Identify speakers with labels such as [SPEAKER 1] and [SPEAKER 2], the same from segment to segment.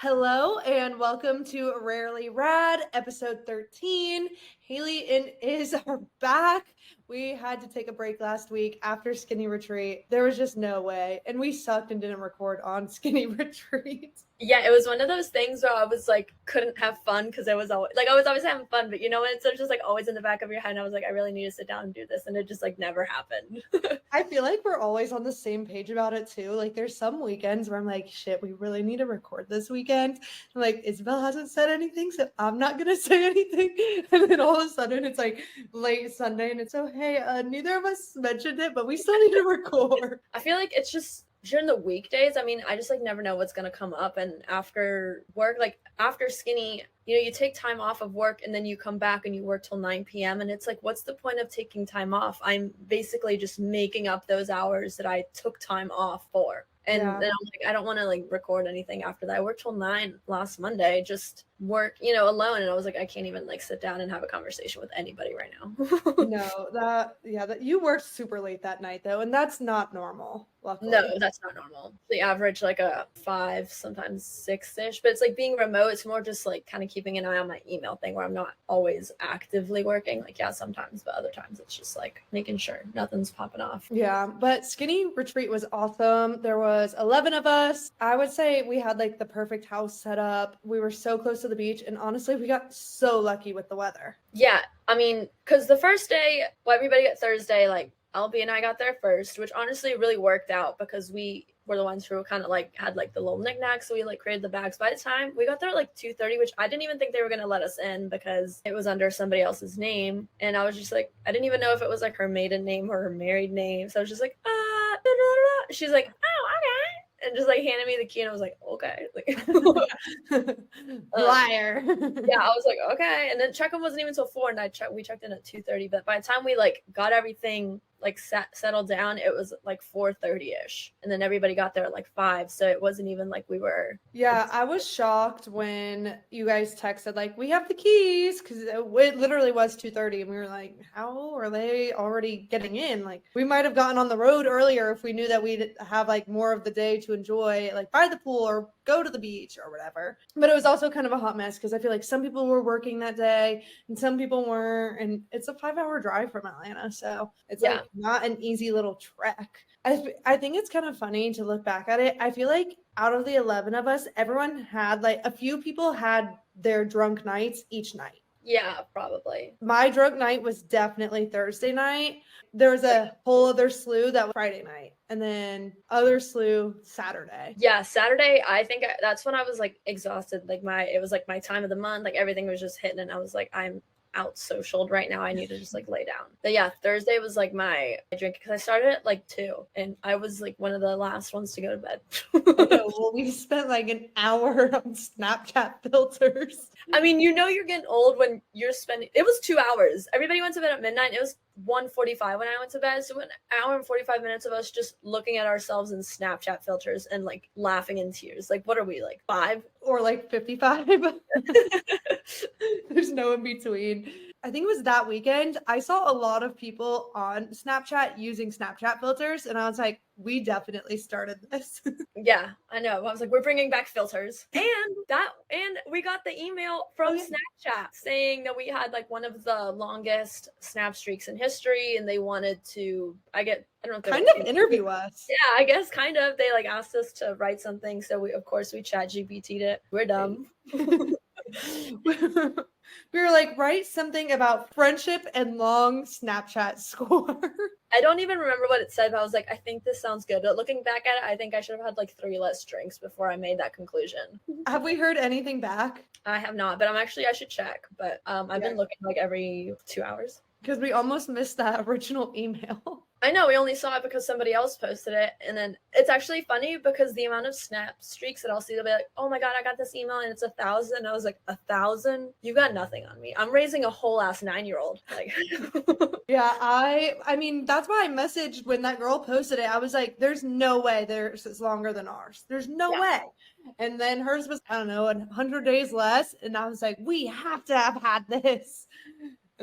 [SPEAKER 1] Hello and welcome to Rarely Rad, episode 13. Haley and Iz are back. We had to take a break last week after Skinny Retreat. There was just no way. And we sucked and didn't record on Skinny Retreat.
[SPEAKER 2] Yeah, it was one of those things where I was like, couldn't have fun because I was always having fun, but you know, it's just like always in the back of your head. And I was like, I really need to sit down and do this, and it just like never happened.
[SPEAKER 1] I feel like we're always on the same page about it too. Like there's some weekends where I'm like, shit, we really need to record this weekend. I'm like, Isabel hasn't said anything, so I'm not gonna say anything. And then all of a sudden it's like late Sunday and it's hey, neither of us mentioned it, but we still need to record.
[SPEAKER 2] I feel like it's just during the weekdays. I mean, I just like never know what's gonna come up, and after work, like after Skinny, you know, you take time off of work and then you come back and you work till 9 p.m. and it's like, what's the point of taking time off? I'm basically just making up those hours that I took time off for. And then I'm like, I don't want to like record anything after that. I worked till 9 last Monday, just work, you know, alone. And I was like, I can't even like sit down and have a conversation with anybody right now.
[SPEAKER 1] No, that you worked super late that night though, and that's not normal. Luckily.
[SPEAKER 2] No, that's not normal. The average like a 5, sometimes 6-ish, but it's like being remote. It's more just like kind of keeping an eye on my email thing where I'm not always actively working. Like, yeah, sometimes, but other times it's just like making sure nothing's popping off.
[SPEAKER 1] Yeah, but Skinny Retreat was awesome. There was 11 of us. I would say we had like the perfect house set up. We were so close to the beach, and honestly, we got so lucky with the weather.
[SPEAKER 2] Yeah, I mean, because the first day, well, everybody got Thursday, like LB and I got there first, which honestly really worked out because we were the ones who kind of like had like the little knickknacks. So we like created the bags. By the time we got there at like 2:30, which I didn't even think they were going to let us in because it was under somebody else's name. And I was just like, I didn't even know if it was like her maiden name or her married name. So I was just like, she's like, oh, okay. And just like handed me the key, and I was like, okay. Like,
[SPEAKER 1] liar.
[SPEAKER 2] Yeah, I was like, okay. And then check-in wasn't even till 4, and we checked in at 2:30. But by the time we like got everything like settled down, it was like 4:30-ish, and then everybody got there at like 5. So it wasn't even like we were.
[SPEAKER 1] Yeah, I was shocked when you guys texted like, we have the keys, because it literally was 2:30, and we were like, how are they already getting in? Like, we might have gotten on the road earlier if we knew that we'd have like more of the day to enjoy, like by the pool or go to the beach or whatever. But it was also kind of a hot mess because I feel like some people were working that day and some people weren't, and it's a 5-hour drive from Atlanta, so it's like not an easy little trek. I think it's kind of funny to look back at it. I feel like out of the 11 of us, everyone had like a few people had their drunk nights each night.
[SPEAKER 2] Yeah, probably.
[SPEAKER 1] My drunk night was definitely Thursday night. There was a whole other slew that was Friday night, and then other slew Saturday.
[SPEAKER 2] Yeah, Saturday, I think that's when I was like exhausted. Like it was like my time of the month. Like everything was just hitting, and I was like, I'm out socialed right now. I need to just like lay down. But yeah, Thursday was like my drink because I started at like 2, and I was like one of the last ones to go to bed.
[SPEAKER 1] Well, we spent like an hour on Snapchat filters.
[SPEAKER 2] I mean, you know, you're getting old when you're spending. It was 2 hours. Everybody went to bed at midnight. It was 1:45 when I went to bed. So an hour and 45 minutes of us just looking at ourselves in Snapchat filters and like laughing in tears. Like, what are we, like 5
[SPEAKER 1] or like 55? There's no in between. I think it was that weekend. I saw a lot of people on Snapchat using Snapchat filters, and I was like, we definitely started this.
[SPEAKER 2] Yeah, I know. I was like, we're bringing back filters. And we got the email from Snapchat saying that we had like one of the longest snap streaks in history, and they wanted to, I don't know if
[SPEAKER 1] kind of interview us.
[SPEAKER 2] Yeah, I guess kind of. They like asked us to write something, so we chat GPT'd it. We're dumb.
[SPEAKER 1] We were like, write something about friendship and long Snapchat score.
[SPEAKER 2] I don't even remember what it said, but I was like, I think this sounds good. But looking back at it, I think I should have had like 3 less drinks before I made that conclusion.
[SPEAKER 1] Have we heard anything back?
[SPEAKER 2] I have not, but I should check. But I've been looking like every 2 hours.
[SPEAKER 1] Because we almost missed that original email.
[SPEAKER 2] I know, we only saw it because somebody else posted it. And then it's actually funny because the amount of snap streaks that I'll see, they'll be like, oh my God, I got this email and it's 1,000. I was like, 1,000? You got nothing on me. I'm raising a whole ass 9-year-old. Like,
[SPEAKER 1] yeah, I mean, that's why I messaged when that girl posted it. I was like, there's no way theirs is longer than ours. There's no way. And then hers was, I don't know, 100 days less. And I was like, we have to have had this.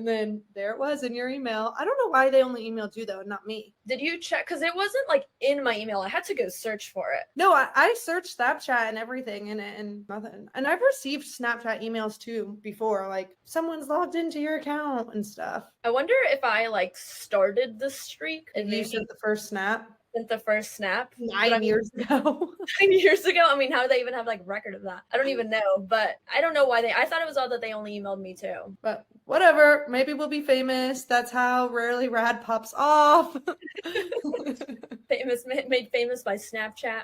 [SPEAKER 1] And then there it was in your email. I don't know why they only emailed you though, not me.
[SPEAKER 2] Did you check? Because it wasn't like in my email. I had to go search for it.
[SPEAKER 1] No, I searched Snapchat and everything in it and nothing. And I've received Snapchat emails too before, like someone's logged into your account and stuff.
[SPEAKER 2] I wonder if I like started the streak and
[SPEAKER 1] You
[SPEAKER 2] maybe
[SPEAKER 1] sent the first snap
[SPEAKER 2] sent the first snap
[SPEAKER 1] 9 years ago.
[SPEAKER 2] 9 years ago. I mean, how do they even have like record of that? I don't even know, but I don't know why I thought it was odd that they only emailed me too.
[SPEAKER 1] But whatever, maybe we'll be famous. That's how Rarely Rad pops off.
[SPEAKER 2] Made famous by Snapchat.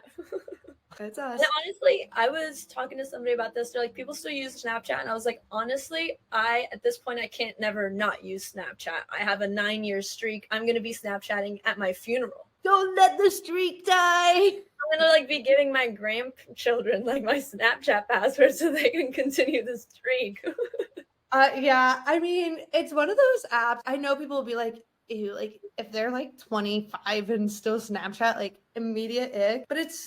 [SPEAKER 1] It's us.
[SPEAKER 2] And honestly, I was talking to somebody about this. They're like, people still use Snapchat. And I was like, honestly, at this point, I can't never not use Snapchat. I have a 9-year streak. I'm going to be Snapchatting at my funeral.
[SPEAKER 1] Don't let the streak die.
[SPEAKER 2] I'm gonna like be giving my grandchildren like my Snapchat password so they can continue the streak.
[SPEAKER 1] Yeah, I mean, it's one of those apps. I know people will be like, ew, like if they're like 25 and still Snapchat, like immediate ick. But it's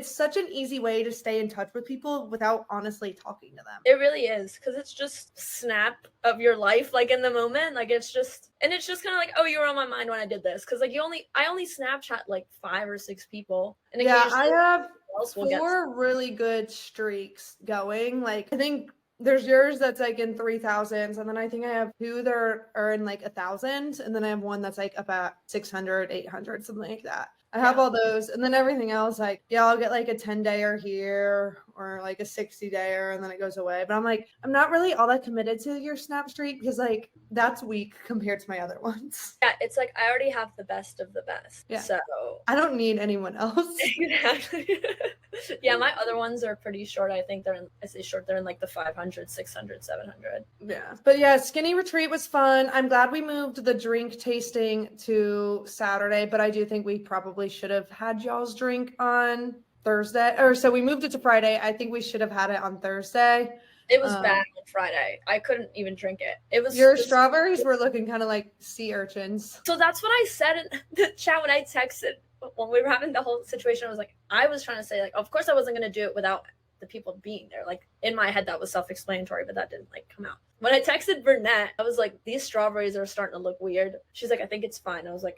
[SPEAKER 1] such an easy way to stay in touch with people without honestly talking to them.
[SPEAKER 2] It really is, because it's just snap of your life, like in the moment. Like it's just kind of like, oh, you were on my mind when I did this, because like I only Snapchat like 5 or 6 people, and
[SPEAKER 1] yeah, I have
[SPEAKER 2] else will
[SPEAKER 1] 4 really good streaks going. Like I think there's yours that's like in 3,000s, and then I think I have 2 that are in like 1,000, and then I have 1 that's like about 600, 800, something like that. I have all those, and then everything else, like, yeah, I'll get like a 10-dayer here or like a 60-dayer, and then it goes away. But I'm like, I'm not really all that committed to your Snap streak because like that's weak compared to my other ones.
[SPEAKER 2] Yeah, it's like I already have the best of the best.
[SPEAKER 1] Yeah.
[SPEAKER 2] So
[SPEAKER 1] I don't need anyone else.
[SPEAKER 2] Exactly. Yeah, my other ones are pretty short. I think they're in like the 500, 600, 700.
[SPEAKER 1] Yeah. But yeah, Skinny Retreat was fun. I'm glad we moved the drink tasting to Saturday, but I do think we probably should have had y'all's drink on Thursday. Or so we moved it to Friday. I think we should have had it on Thursday.
[SPEAKER 2] It was bad on Friday. I couldn't even drink it. It was
[SPEAKER 1] your strawberries were looking kind of like sea urchins.
[SPEAKER 2] So that's what I said in the chat when I texted when we were having the whole situation. I was like, I was trying to say like, of course I wasn't going to do it without the people being there. Like in my head, that was self-explanatory, but that didn't like come out. When I texted Burnett, I was like, these strawberries are starting to look weird. She's like, I think it's fine. I was like,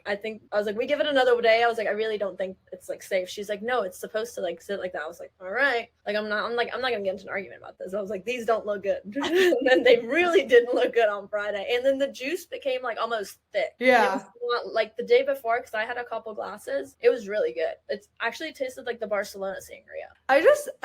[SPEAKER 2] we give it another day. I was like, I really don't think it's like safe. She's like, no, it's supposed to like sit like that. I was like, all right. Like, I'm not gonna get into an argument about this. I was like, these don't look good. And then they really didn't look good on Friday. And then the juice became like almost thick.
[SPEAKER 1] Yeah.
[SPEAKER 2] Like the day before, because I had a couple glasses, it was really good. It's actually tasted like the Barcelona sangria.
[SPEAKER 1] I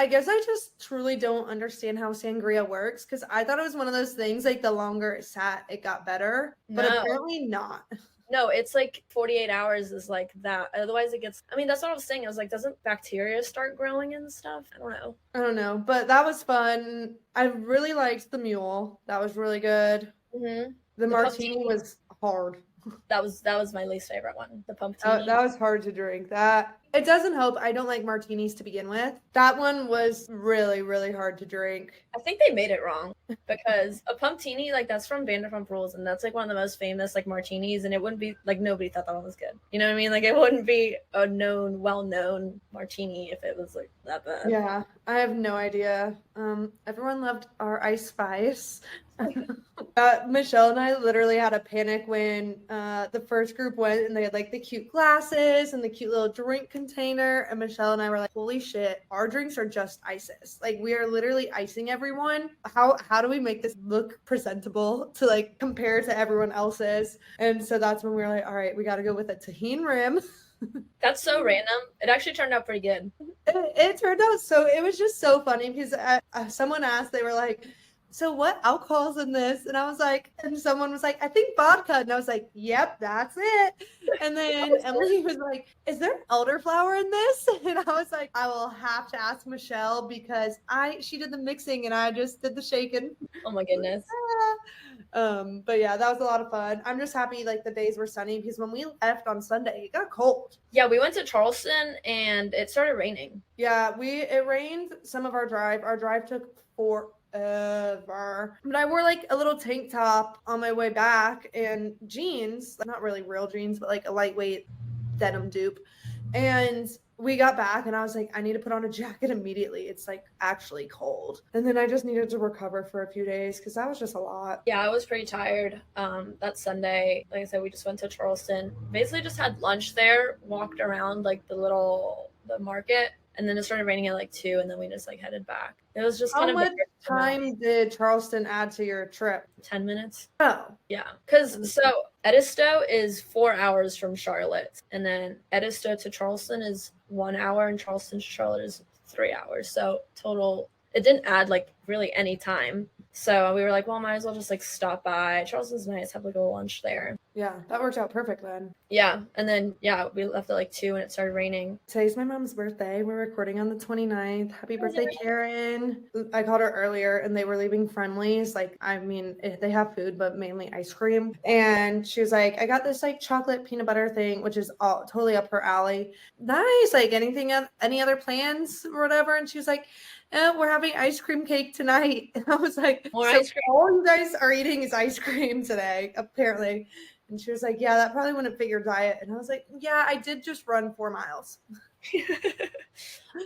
[SPEAKER 1] guess I just truly don't understand how sangria works, because I thought it was one of those things like the longer it sat, it got better, but apparently not.
[SPEAKER 2] No, it's like 48 hours is like that. Otherwise it gets, I mean, that's what I was saying. I was like, doesn't bacteria start growing and stuff? I don't know. But that was fun. I really liked the mule. That was really good.
[SPEAKER 1] Mm-hmm. The martini was hard.
[SPEAKER 2] That was my least favorite one. The pumpkin.
[SPEAKER 1] That was hard to drink. That it doesn't help. I don't like martinis to begin with. That one was really, really hard to drink.
[SPEAKER 2] I think they made it wrong, because a pumptini, like that's from Vanderpump Rules, and that's like one of the most famous like martinis, and it wouldn't be like nobody thought that one was good. You know what I mean? Like it wouldn't be a well-known martini if it was like that bad.
[SPEAKER 1] Yeah, I have no idea. Everyone loved our ice spice. Michelle and I literally had a panic when the first group went and they had like the cute glasses and the cute little drink container, and Michelle and I were like, holy shit, our drinks are just ices. Like we are literally icing everyone. How do we make this look presentable to like compare to everyone else's? And so that's when we were like, all right, we got to go with a tahini rim.
[SPEAKER 2] That's so random. It actually turned out pretty good.
[SPEAKER 1] It turned out so, it was just so funny because someone asked, they were like, so what alcohol's in this? And I was like, and someone was like, I think vodka. And I was like, yep, that's it. And then Emily was like, is there elderflower in this? And I was like, I will have to ask Michelle because she did the mixing and I just did the shaking.
[SPEAKER 2] Oh my goodness.
[SPEAKER 1] But yeah, that was a lot of fun. I'm just happy like the days were sunny, because when we left on Sunday, it got cold.
[SPEAKER 2] Yeah, we went to Charleston and it started raining.
[SPEAKER 1] Yeah, it rained some of our drive. Our drive took forever. But I wore like a little tank top on my way back and jeans, not really real jeans, but like a lightweight denim dupe. And we got back and I was like, I need to put on a jacket immediately. It's like actually cold. And then I just needed to recover for a few days because that was just a lot.
[SPEAKER 2] Yeah, I was pretty tired. That Sunday, like I said, we just went to Charleston. Basically just had lunch there, walked around like the market, and then it started raining at like 2, and then we just like headed back. It was just kind
[SPEAKER 1] How
[SPEAKER 2] of
[SPEAKER 1] much time did Charleston add to your trip?
[SPEAKER 2] 10 minutes.
[SPEAKER 1] Oh.
[SPEAKER 2] Yeah. Because so Edisto is 4 hours from Charlotte, and then Edisto to Charleston is 1 hour, and Charleston to Charlotte is 3 hours. So total, it didn't add like really any time. So we were like, well, might as well just like stop by. Charleston's nice, have like a lunch there.
[SPEAKER 1] Yeah, that worked out perfect then.
[SPEAKER 2] Yeah. And then, yeah, we left at like 2 and it started raining.
[SPEAKER 1] Today's my mom's birthday. We're recording on the 29th. Happy birthday, Karen. I called her earlier and they were leaving Friendlies. Like, I mean, they have food, but mainly ice cream. And she was like, I got this like chocolate peanut butter thing, which is all totally up her alley. Nice. Like any other plans or whatever? And she was like, we're having ice cream cake tonight. And I was like,
[SPEAKER 2] More
[SPEAKER 1] so
[SPEAKER 2] ice cream.
[SPEAKER 1] all you guys are eating is ice cream today, apparently. And she was like, yeah, that probably wouldn't fit your diet. And I was like, yeah, I did just run 4 miles.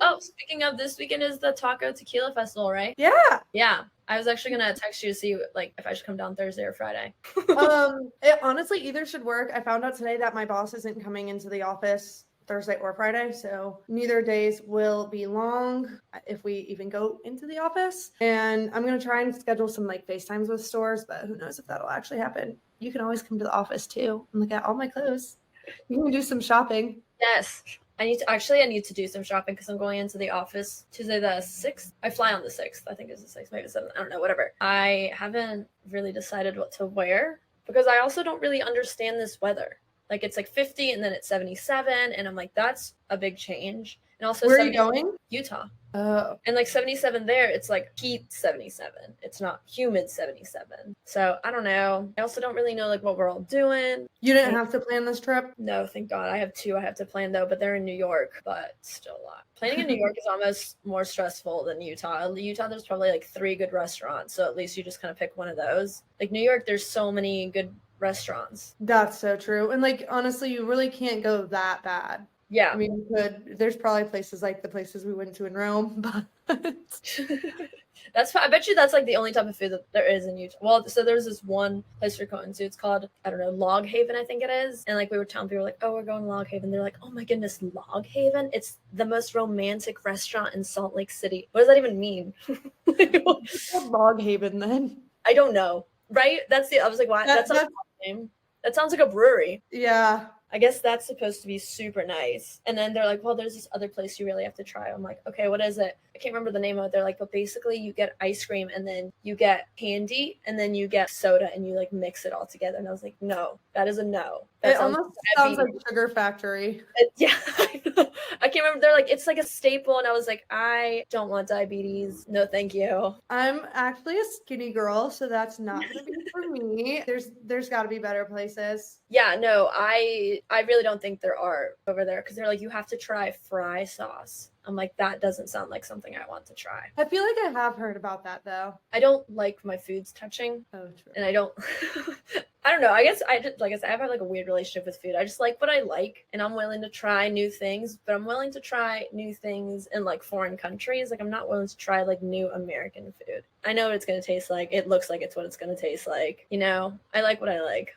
[SPEAKER 2] Oh, speaking of, this weekend is the Taco Tequila Festival, right?
[SPEAKER 1] Yeah.
[SPEAKER 2] Yeah. I was actually going to text you to see like if I should come down Thursday or Friday.
[SPEAKER 1] It honestly either should work. I found out today that my boss isn't coming into the office Thursday or Friday, so neither days will be long if we even go into the office. And I'm going to try and schedule some like FaceTimes with stores, but who knows if that'll actually happen. You can always come to the office too and look at all my clothes. You can do some shopping.
[SPEAKER 2] Yes. I need to do some shopping because I'm going into the office Tuesday the 6th. I fly on the 6th. I think it's the 6th, maybe the 7th. I don't know, whatever. I haven't really decided what to wear because I also don't really understand this weather. Like it's like 50 and then it's 77 and I'm like, that's a big change. And also,
[SPEAKER 1] where are you going?
[SPEAKER 2] Utah.
[SPEAKER 1] Oh.
[SPEAKER 2] And like 77 there, it's like heat 77. It's not humid 77. So I don't know. I also don't really know like what we're all doing.
[SPEAKER 1] You didn't have to plan this trip?
[SPEAKER 2] No, thank God. I have 2 I have to plan though, but they're in New York, but still a lot. Planning in New York is almost more stressful than Utah. Utah, there's probably like 3 good restaurants. So at least you just kind of pick one of those. Like New York, there's so many good restaurants.
[SPEAKER 1] That's so true. And like honestly, you really can't go that bad.
[SPEAKER 2] Yeah.
[SPEAKER 1] I mean, you could. There's probably places like the places we went to in Rome, but
[SPEAKER 2] I bet you that's like the only type of food that there is in Utah. Well, so there's this one place we're going to. It's called, I don't know, Log Haven, I think it is. And like we were telling people like, oh, we're going to Log Haven. They're like, oh my goodness, Log Haven? It's the most romantic restaurant in Salt Lake City. What does that even mean?
[SPEAKER 1] What's called Log Haven then?
[SPEAKER 2] I don't know. Right? I was like, why? That's not a name. That sounds like a brewery.
[SPEAKER 1] Yeah.
[SPEAKER 2] I guess that's supposed to be super nice. And then they're like, well, there's this other place you really have to try. I'm like, okay, what is it? I can't remember the name of it. They're like, but basically you get ice cream and then you get candy and then you get soda and you like mix it all together. And I was like, no, that is a no. That
[SPEAKER 1] it almost sounds like Sugar Factory.
[SPEAKER 2] Yeah. I can't remember. They're like, it's like a staple. And I was like, I don't want diabetes. No, thank you.
[SPEAKER 1] I'm actually a skinny girl, so that's not going to be for me. There's got to be better places.
[SPEAKER 2] Yeah, no, I really don't think there are over there because they're like, you have to try fry sauce. I'm like, that doesn't sound like something I want to try.
[SPEAKER 1] I feel like I have heard about that though.
[SPEAKER 2] I don't like my foods touching.
[SPEAKER 1] Oh, true.
[SPEAKER 2] And I don't know. I guess I just, like I said, I have like a weird relationship with food. I just like what I like and I'm willing to try new things, but I'm willing to try new things in like foreign countries. Like I'm not willing to try like new American food. I know what it's going to taste like. It looks like it's what it's going to taste like. You know, I like what I like.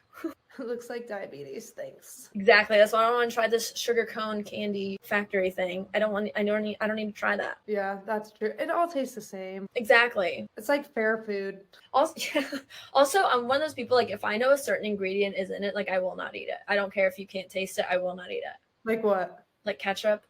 [SPEAKER 1] It looks like diabetes. Thanks.
[SPEAKER 2] Exactly. That's why I don't want to try this sugar cone candy factory thing. I don't need to try that.
[SPEAKER 1] Yeah, that's true. It all tastes the same.
[SPEAKER 2] Exactly.
[SPEAKER 1] It's like fair food.
[SPEAKER 2] Also, I'm one of those people, like if I know a certain ingredient is in it, like I will not eat it. I don't care if you can't taste it. I will not eat it.
[SPEAKER 1] Like what?
[SPEAKER 2] Like ketchup.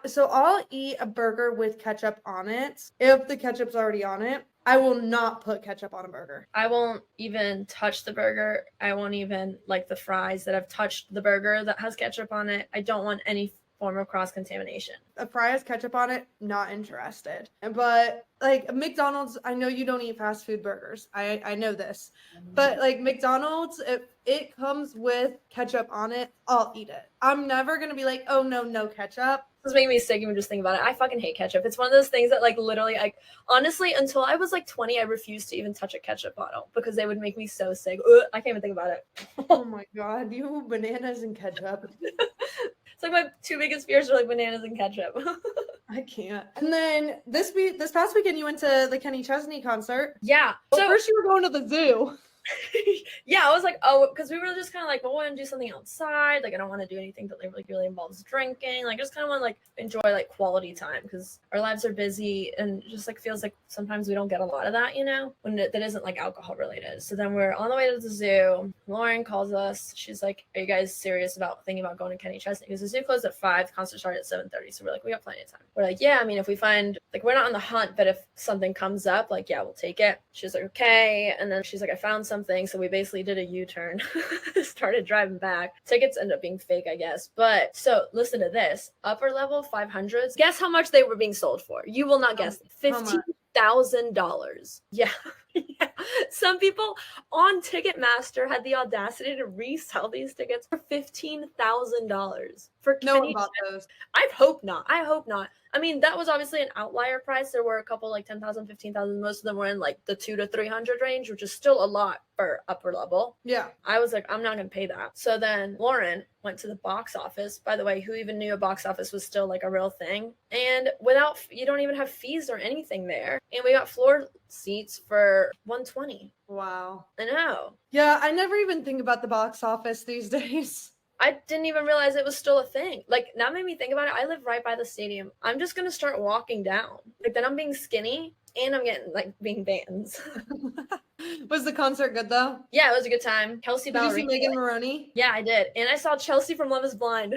[SPEAKER 1] So I'll eat a burger with ketchup on it if the ketchup's already on it. I will not put ketchup on a burger.
[SPEAKER 2] I won't even touch the burger. I won't even like the fries that have touched the burger that has ketchup on it. I don't want any form of cross-contamination.
[SPEAKER 1] A fry has ketchup on it, not interested. But like McDonald's, I know you don't eat fast food burgers. I know this. But like McDonald's, if it comes with ketchup on it, I'll eat it. I'm never going to be like, oh no ketchup.
[SPEAKER 2] This is making me sick even just thinking about it. I fucking hate ketchup. It's one of those things that like literally, like honestly, until I was like 20, I refused to even touch a ketchup bottle because they would make me so sick. Ugh, I can't even think about it.
[SPEAKER 1] Oh my God, you bananas and ketchup.
[SPEAKER 2] It's like my two biggest fears are like bananas and ketchup.
[SPEAKER 1] I can't. And then this past weekend, you went to the Kenny Chesney concert.
[SPEAKER 2] Yeah.
[SPEAKER 1] Well, first you were going to the zoo.
[SPEAKER 2] Yeah, I was like, oh, because we were just kind of like, well, we want to do something outside. Like, I don't want to do anything that like really involves drinking. Like, just kind of want to like enjoy like quality time because our lives are busy and just like feels like sometimes we don't get a lot of that, you know, when that isn't like alcohol related. So then we're on the way to the zoo. Lauren calls us. She's like, "Are you guys serious about thinking about going to Kenny Chesney?" Because the zoo closed at 5, the concert started at 7:30. So we're like, we got plenty of time. We're like, yeah, I mean, if we find like we're not on the hunt, but if something comes up, like, yeah, we'll take it. She's like, okay, and then she's like, I found something. So we basically did a U-turn, started driving back. Tickets ended up being fake, I guess. But so listen to this: upper level 500s. Guess how much they were being sold for? You will not guess. $15,000. Yeah. Yeah. Some people on Ticketmaster had the audacity to resell these tickets for $15,000 for
[SPEAKER 1] No one
[SPEAKER 2] Kenny.
[SPEAKER 1] bought those.
[SPEAKER 2] I hope not. I mean, that was obviously an outlier price. There were a couple like 10,000, 15,000. Most of them were in like the 200 to 300 range, which is still a lot for upper level.
[SPEAKER 1] Yeah.
[SPEAKER 2] I was like, I'm not going to pay that. So then Lauren went to the box office. By the way, who even knew a box office was still like a real thing? And you don't even have fees or anything there. And we got floor seats for $120.
[SPEAKER 1] Wow.
[SPEAKER 2] I know.
[SPEAKER 1] Yeah, I never even think about the box office these days.
[SPEAKER 2] I didn't even realize it was still a thing. Like, that made me think about it. I live right by the stadium. I'm just going to start walking down. Like, then I'm being skinny and I'm getting, like, being bands.
[SPEAKER 1] Was the concert good, though?
[SPEAKER 2] Yeah, it was a good time. Kelsey
[SPEAKER 1] Did you see
[SPEAKER 2] Ballerini.
[SPEAKER 1] Megan Maroney?
[SPEAKER 2] Yeah, I did. And I saw Chelsea from Love is Blind.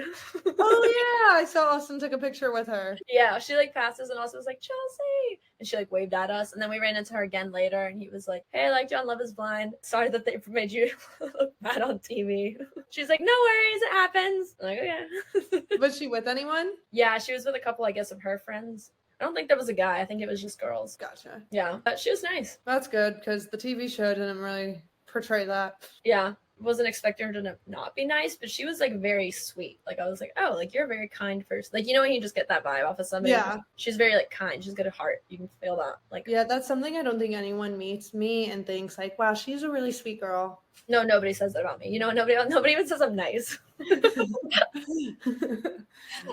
[SPEAKER 1] Oh, yeah. I saw Austin took a picture with her.
[SPEAKER 2] Yeah, she, like, passes and Austin was like, Chelsea! And she, like, waved at us. And then we ran into her again later, and he was like, hey, I liked you on Love is Blind. Sorry that they made you look bad on TV. She's like, no worries, it happens. I'm like, okay.
[SPEAKER 1] Was she with anyone?
[SPEAKER 2] Yeah, she was with a couple, I guess, of her friends. I don't think there was a guy. I think it was just girls.
[SPEAKER 1] Gotcha.
[SPEAKER 2] Yeah, but she was nice.
[SPEAKER 1] That's good, because the TV show didn't really portray that.
[SPEAKER 2] Yeah, wasn't expecting her to not be nice, but she was like very sweet. Like I was like, oh, like you're a very kind person. Like, you know when you just get that vibe off of somebody?
[SPEAKER 1] Yeah.
[SPEAKER 2] She's very like kind. She's got a heart. You can feel that. Like,
[SPEAKER 1] yeah, that's something I don't think anyone meets me and thinks like, wow, she's a really sweet girl.
[SPEAKER 2] No, nobody says that about me. You know, nobody even says I'm nice.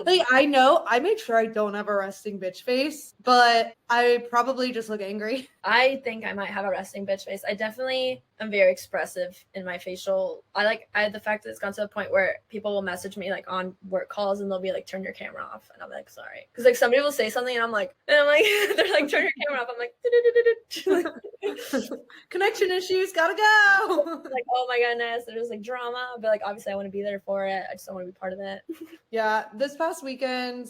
[SPEAKER 1] Like, I know I make sure I don't have a resting bitch face, but I probably just look angry.
[SPEAKER 2] I think I might have a resting bitch face. I definitely am very expressive in my facial. I the fact that it's gone to a point where people will message me like on work calls and they'll be like, turn your camera off. And I'm like, sorry. Because like somebody will say something and I'm like, they're like, turn your camera off. I'm like,
[SPEAKER 1] connection issues, gotta go.
[SPEAKER 2] like, oh my goodness, there's like drama. But like, obviously I want to be there for it. I just don't want to be part of it.
[SPEAKER 1] Yeah, this past weekend,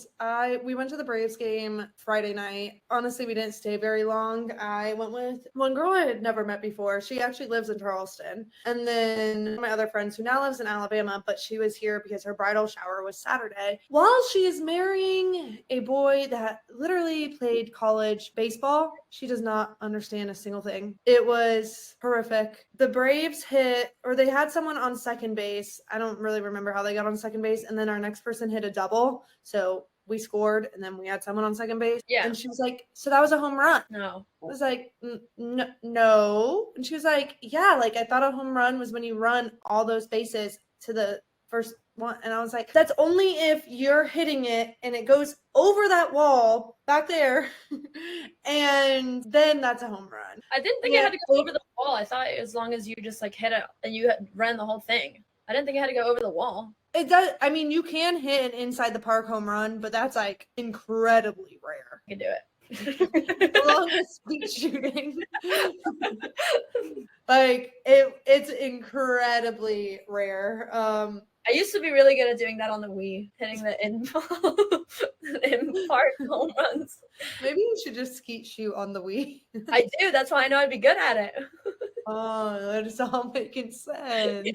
[SPEAKER 1] we went to the Braves game Friday night. Honestly, we didn't stay very long. I went with one girl I had never met before. She actually lives in Charleston. And then my other friends who now lives in Alabama, but she was here because her bridal shower was Saturday. While she is marrying a boy that literally played college baseball, she does not understand a single thing. It was horrific. The Braves they had someone on second base. I don't really remember how they got on second base. And then our next person hit a double. So we scored and then we had someone on second base.
[SPEAKER 2] Yeah.
[SPEAKER 1] And she was like, so that was a home run?
[SPEAKER 2] No.
[SPEAKER 1] I was like, no. And she was like, yeah, like I thought a home run was when you run all those bases to the first one. And I was like, that's only if you're hitting it and it goes over that wall back there. And then that's a home run.
[SPEAKER 2] I didn't think it had to go over the wall. I thought as long as you just like hit it and you ran the whole thing. I didn't think it had to go over the wall.
[SPEAKER 1] It does. I mean, you can hit an inside the park home run, but that's like incredibly rare.
[SPEAKER 2] You can do it.
[SPEAKER 1] Along with speed shooting. Like it's incredibly rare.
[SPEAKER 2] I used to be really good at doing that on the Wii, hitting the in park home runs.
[SPEAKER 1] Maybe you should just skeet shoot on the Wii.
[SPEAKER 2] I do. That's why I know I'd be good at it.
[SPEAKER 1] Oh, that is all making sense.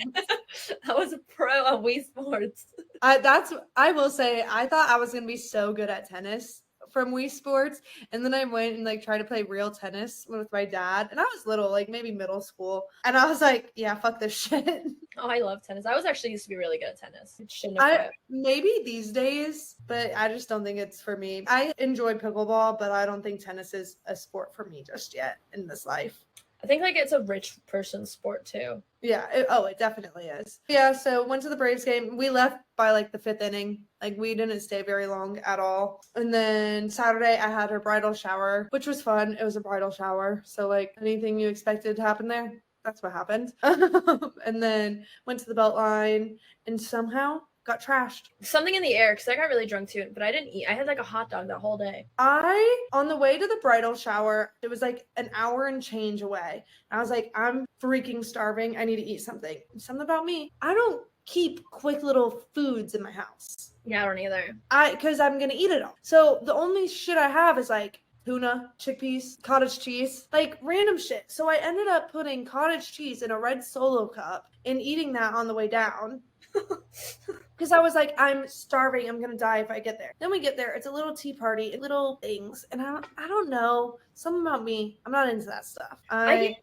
[SPEAKER 2] I was a pro on Wii Sports.
[SPEAKER 1] I will say, I thought I was gonna be so good at tennis from Wii Sports, and then I went and like tried to play real tennis with my dad, and I was little, like maybe middle school, and I was like, yeah, fuck this shit.
[SPEAKER 2] Oh, I love tennis. I was actually used to be really good at tennis. Shouldn't have quit.
[SPEAKER 1] Maybe these days, but I just don't think it's for me. I enjoy pickleball, but I don't think tennis is a sport for me just yet in this life.
[SPEAKER 2] I think like it's a rich person sport too.
[SPEAKER 1] Yeah. It definitely is. Yeah. So went to the Braves game. We left by like the 5th inning. Like we didn't stay very long at all. And then Saturday I had her bridal shower, which was fun. It was a bridal shower. So like anything you expected to happen there, that's what happened. And then went to the belt line and somehow got trashed.
[SPEAKER 2] Something in the air because I got really drunk too, but I didn't eat. I had like a hot dog that whole day.
[SPEAKER 1] On the way to the bridal shower, it was like an hour and change away. I was like, I'm freaking starving. I need to eat something. Something about me. I don't keep quick little foods in my house.
[SPEAKER 2] Yeah, I don't either.
[SPEAKER 1] Because I'm going to eat it all. So the only shit I have is like tuna, chickpeas, cottage cheese, like random shit. So I ended up putting cottage cheese in a red Solo cup and eating that on the way down. Because I was like, I'm starving. I'm going to die if I get there. Then we get there. It's a little tea party, little things. And I don't know. Something about me. I'm not into that stuff.
[SPEAKER 2] I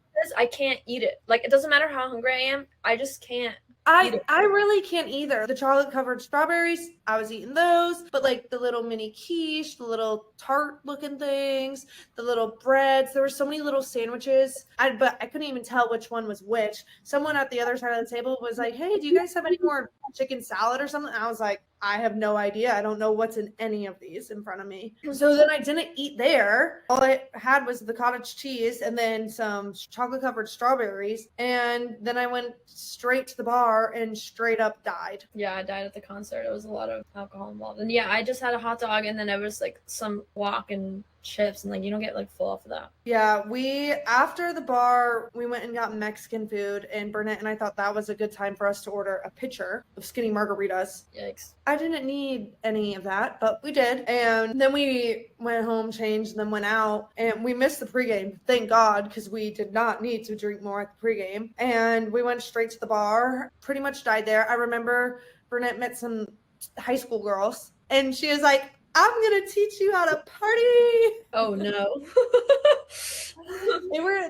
[SPEAKER 2] can't eat it. Like, it doesn't matter how hungry I am. I just can't.
[SPEAKER 1] I really can't either. The chocolate covered strawberries, I was eating those, but like the little mini quiche, the little tart looking things, the little breads, there were so many little sandwiches. But I couldn't even tell which one was which. Someone at the other side of the table was like, hey, do you guys have any more chicken salad or something? I was like, I have no idea. I don't know what's in any of these in front of me. So then I didn't eat there. All I had was the cottage cheese and then some chocolate covered strawberries. And then I went straight to the bar and straight up died.
[SPEAKER 2] Yeah, I died at the concert. It was a lot of alcohol involved. And yeah, I just had a hot dog and then it was like some guac and chips and like you don't get like full off of that.
[SPEAKER 1] Yeah, after the bar we went and got Mexican food and Burnett and I thought that was a good time for us to order a pitcher of skinny margaritas.
[SPEAKER 2] Yikes.
[SPEAKER 1] I didn't need any of that, but we did. And then we went home, changed, and then went out and we missed the pregame. Thank God, because we did not need to drink more at the pregame. And we went straight to the bar, pretty much died there. I remember Burnett met some high school girls and she was like, I'm gonna teach you how to party.
[SPEAKER 2] Oh no.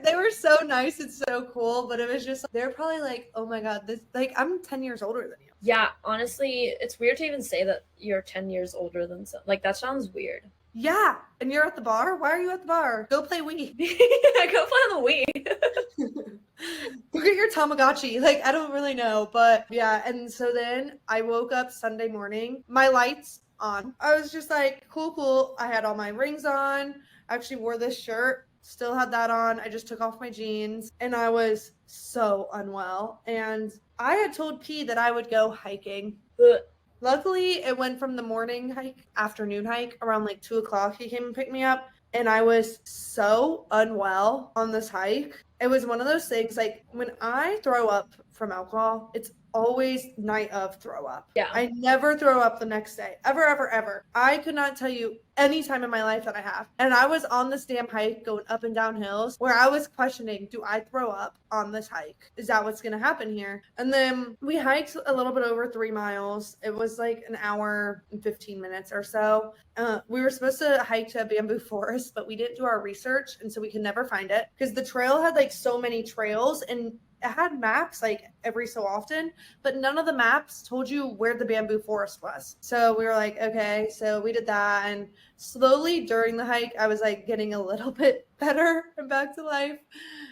[SPEAKER 1] They were so nice and so cool, but it was just they're probably like, oh my god, this like I'm 10 years older than you.
[SPEAKER 2] Yeah, honestly, it's weird to even say that you're 10 years older than some. Like that sounds weird.
[SPEAKER 1] Yeah, and you're at the bar? Why are you at the bar? Go play Wii.
[SPEAKER 2] Go play on the Wii.
[SPEAKER 1] Go get your Tamagotchi. Like, I don't really know, but yeah. And so then I woke up Sunday morning, my lights on. I was just like, cool. I had all my rings on. I actually wore this shirt, still had that on. I just took off my jeans and I was so unwell. And I had told P that I would go hiking. Luckily, it went from the morning hike, afternoon hike, around like 2:00. He came and picked me up. And I was so unwell on this hike. It was one of those things, like when I throw up from alcohol, it's always night of throw up.
[SPEAKER 2] Yeah.
[SPEAKER 1] I never throw up the next day. Ever. I could not tell you any time in my life that I have. And I was on this damn hike going up and down hills where I was questioning, do I throw up on this hike? Is that what's going to happen here? And then we hiked a little bit over 3 miles. It was like an hour and 15 minutes or so. We were supposed to hike to a bamboo forest, but we didn't do our research. And so we could never find it because the trail had like so many trails and it had maps like every so often, but none of the maps told you where the bamboo forest was. So we were like, okay, so we did that. And slowly during the hike, I was like getting a little bit better and back to life.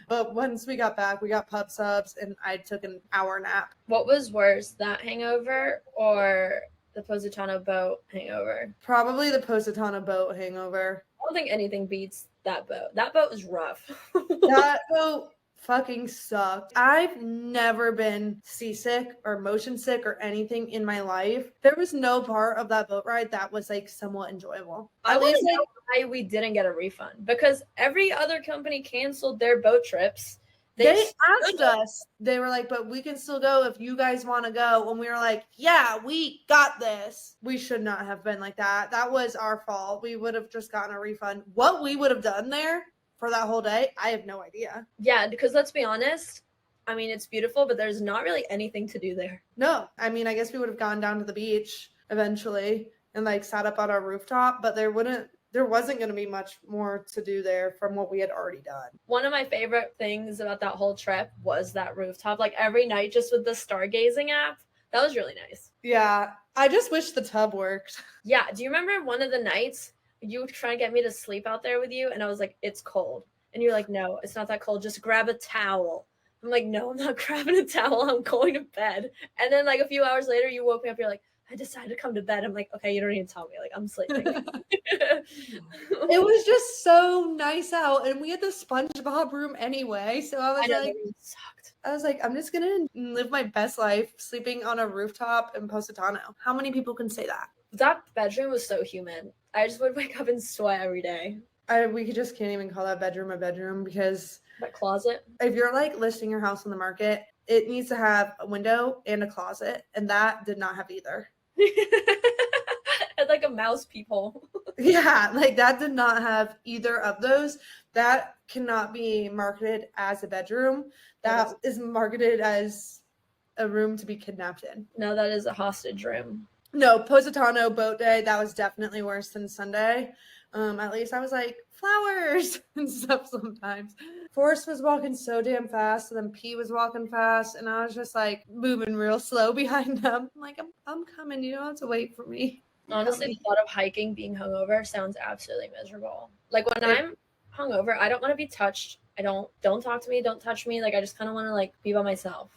[SPEAKER 1] But once we got back, we got pub subs and I took an hour nap.
[SPEAKER 2] What was worse, that hangover or the Positano boat hangover?
[SPEAKER 1] Probably the Positano boat hangover.
[SPEAKER 2] I don't think anything beats that boat. That boat was rough.
[SPEAKER 1] That boat fucking sucked. I've never been seasick or motion sick or anything in my life. There was no part of that boat ride that was like somewhat enjoyable.
[SPEAKER 2] I want to know why we didn't get a refund because every other company canceled their boat trips.
[SPEAKER 1] They asked us, they were like, but we can still go if you guys want to go. And we were like, yeah, we got this. We should not have been like that. That was our fault. We would have just gotten a refund. What we would have done there for that whole day, I have no idea.
[SPEAKER 2] Yeah, because let's be honest, I mean, it's beautiful, but there's not really anything to do there.
[SPEAKER 1] No, I mean, I guess we would have gone down to the beach eventually and like sat up on our rooftop, but there wasn't going to be much more to do there from what we had already done.
[SPEAKER 2] One of my favorite things about that whole trip was that rooftop, like every night just with the stargazing app. That was really nice.
[SPEAKER 1] Yeah, I just wish the tub worked.
[SPEAKER 2] Yeah, do you remember one of the nights you were trying to get me to sleep out there with you and I was like, it's cold. And you're like, no, it's not that cold. Just grab a towel. I'm like, no, I'm not grabbing a towel. I'm going to bed. And then like a few hours later, you woke me up. You're like, I decided to come to bed. I'm like, okay, you don't need to tell me. Like, I'm sleeping.
[SPEAKER 1] It was just so nice out, and we had the SpongeBob room anyway. So I was
[SPEAKER 2] I know
[SPEAKER 1] like,
[SPEAKER 2] that room sucked.
[SPEAKER 1] I'm just gonna live my best life sleeping on a rooftop in Positano. How many people can say that?
[SPEAKER 2] That bedroom was so humid. I just would wake up and sweat every day.
[SPEAKER 1] We just can't even call that bedroom a bedroom, because
[SPEAKER 2] That closet.
[SPEAKER 1] if you're like listing your house on the market, it needs to have a window and a closet, and that did not have either.
[SPEAKER 2] And like a mouse peephole.
[SPEAKER 1] Yeah, like that did not have either of those. That cannot be marketed as a bedroom. That is marketed as a room to be kidnapped in.
[SPEAKER 2] No, that is a hostage room.
[SPEAKER 1] No, Positano boat day, that was definitely worse than Sunday. At least I was like, flowers and stuff sometimes. Forrest was walking so damn fast, and then P was walking fast, and I was just like moving real slow behind them. I'm like, I'm coming, you don't have to wait for me.
[SPEAKER 2] Honestly, the thought of hiking being hungover sounds absolutely miserable. Like when I'm hungover, I don't want to be touched. Don't talk to me, don't touch me. Like I just kind of want to like be by myself.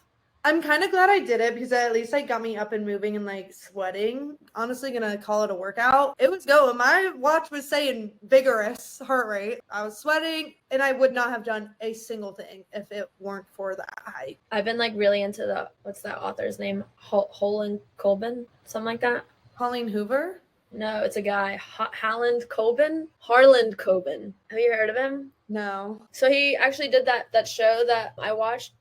[SPEAKER 1] I'm kind of glad I did it, because at least like got me up and moving and like sweating. Honestly, gonna call it a workout. It was going. My watch was saying vigorous heart rate. I was sweating, and I would not have done a single thing if it weren't for that hike.
[SPEAKER 2] I've been like really into what's that author's name? Holland Coben, something like that.
[SPEAKER 1] Colleen Hoover?
[SPEAKER 2] No, it's a guy. Harland Coben. Have you heard of him?
[SPEAKER 1] No.
[SPEAKER 2] So he actually did that show that I watched,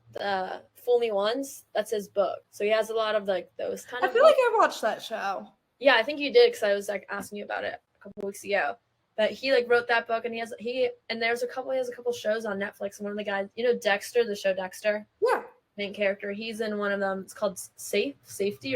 [SPEAKER 2] Fool Me Once. That's his book. So he has a lot of like those kind
[SPEAKER 1] I
[SPEAKER 2] of
[SPEAKER 1] feel like I watched that show.
[SPEAKER 2] Yeah, I think you did, because I was like asking you about it a couple weeks ago. But he like wrote that book, and he has a couple shows on Netflix. And one of the guys, you know, Dexter, the show Dexter.
[SPEAKER 1] Yeah.
[SPEAKER 2] Main character, he's in one of them. It's called Safer,